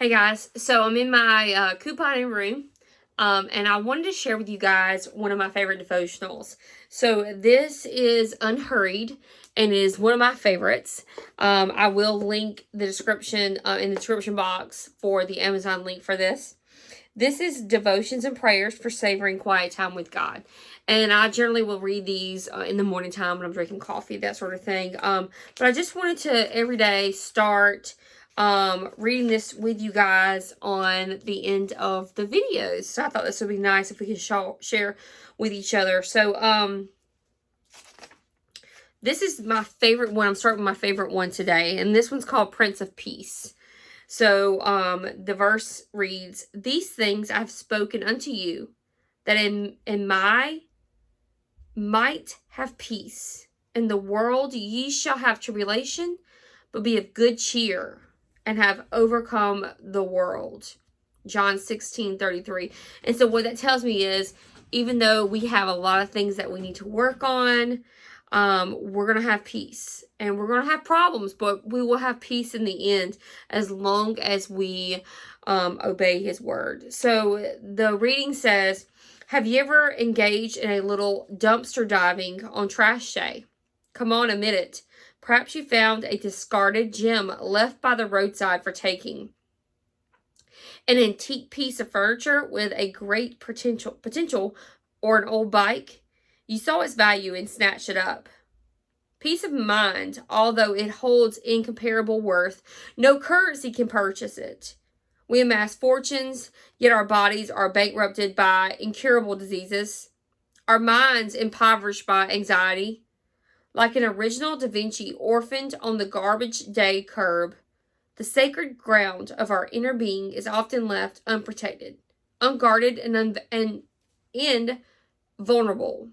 Hey guys, so I'm in my couponing room, and I wanted to share with you guys one of my favorite devotionals. So this is Unhurried and is one of my favorites. I will link the description in the description box for the Amazon link for this. This is devotions and prayers for savoring quiet time with God. And I generally will read these in the morning time when I'm drinking coffee, that sort of thing. But I just wanted to every day start reading this with you guys on the end of the videos. So I thought this would be nice if we could share with each other. So this is my favorite one. I'm starting with my favorite one today, and this one's called Prince of Peace. So the verse reads, "These things I've spoken unto you, that in my might have peace. In the world ye shall have tribulation, but be of good cheer, and have overcome the world." John 16:33. And so what that tells me is, even though we have a lot of things that we need to work on, we're going to have peace. And we're going to have problems, but we will have peace in the end as long as we obey his word. So the reading says, "Have you ever engaged in a little dumpster diving on trash day? Come on, admit it. Perhaps you found a discarded gem left by the roadside for taking. An antique piece of furniture with a great potential, or an old bike. You saw its value and snatched it up. Peace of mind, although it holds incomparable worth, no currency can purchase it. We amass fortunes, yet our bodies are bankrupted by incurable diseases. Our minds impoverished by anxiety. Like an original Da Vinci orphaned on the garbage day curb, the sacred ground of our inner being is often left unprotected, unguarded, and vulnerable.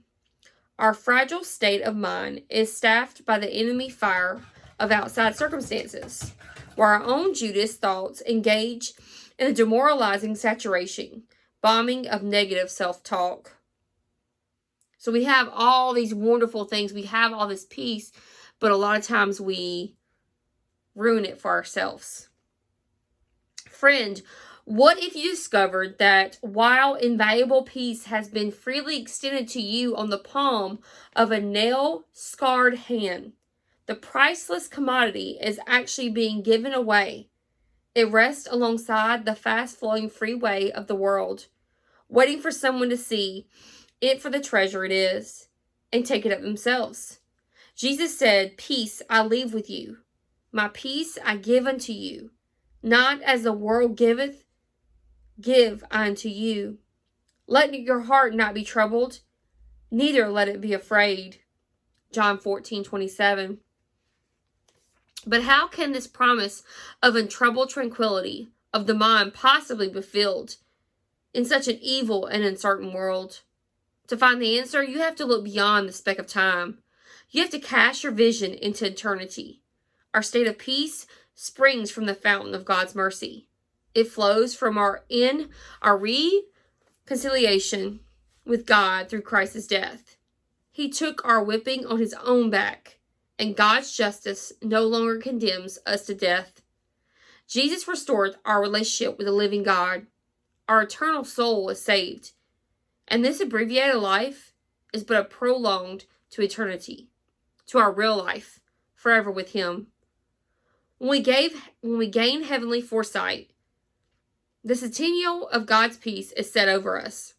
Our fragile state of mind is staffed by the enemy fire of outside circumstances, where our own Judas thoughts engage in a demoralizing saturation, bombing of negative self-talk." So we have all these wonderful things. We have all this peace, but a lot of times we ruin it for ourselves. Friend, what if you discovered that while invaluable peace has been freely extended to you on the palm of a nail-scarred hand, the priceless commodity is actually being given away? It rests alongside the fast-flowing freeway of the world, waiting for someone to see it for the treasure it is, and take it up themselves. Jesus said, "Peace I leave with you. My peace I give unto you. Not as the world giveth, give I unto you. Let your heart not be troubled, neither let it be afraid." John 14:27. But how can this promise of untroubled tranquility of the mind possibly be fulfilled in such an evil and uncertain world? To find the answer, you have to look beyond the speck of time. You have to cast your vision into eternity. Our state of peace springs from the fountain of God's mercy. It flows from our reconciliation with God through Christ's death. He took our whipping on his own back, and God's justice no longer condemns us to death. Jesus restored our relationship with the living God. Our eternal soul is saved. And this abbreviated life is but a prologue to eternity, to our real life, forever with him. When we gain heavenly foresight, the centennial of God's peace is set over us.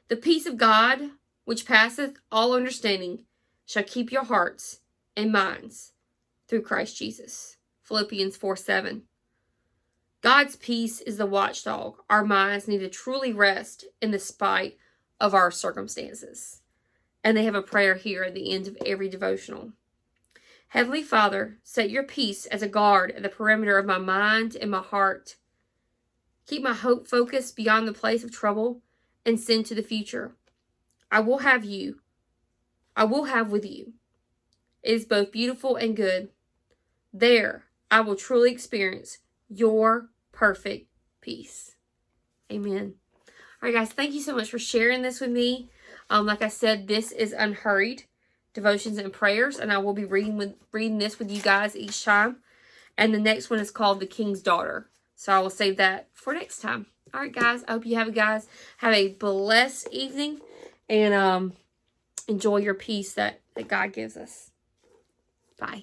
The peace of God, which passeth all understanding, shall keep your hearts and minds through Christ Jesus. Philippians 4:7. God's peace is the watchdog our minds need to truly rest in the spite of our circumstances. And they have a prayer here at the end of every devotional. Heavenly Father, set your peace as a guard at the perimeter of my mind and my heart. Keep my hope focused beyond the place of trouble and send to the future. I will have with you. It is both beautiful and good. There, I will truly experience your perfect peace. Amen. All right, guys, thank you so much for sharing this with me. Like I said, this is Unhurried, Devotions and Prayers, and I will be reading this with you guys each time. And the next one is called The King's Daughter. So I will save that for next time. All right, guys. I hope you have a blessed evening. And enjoy your peace that God gives us. Bye.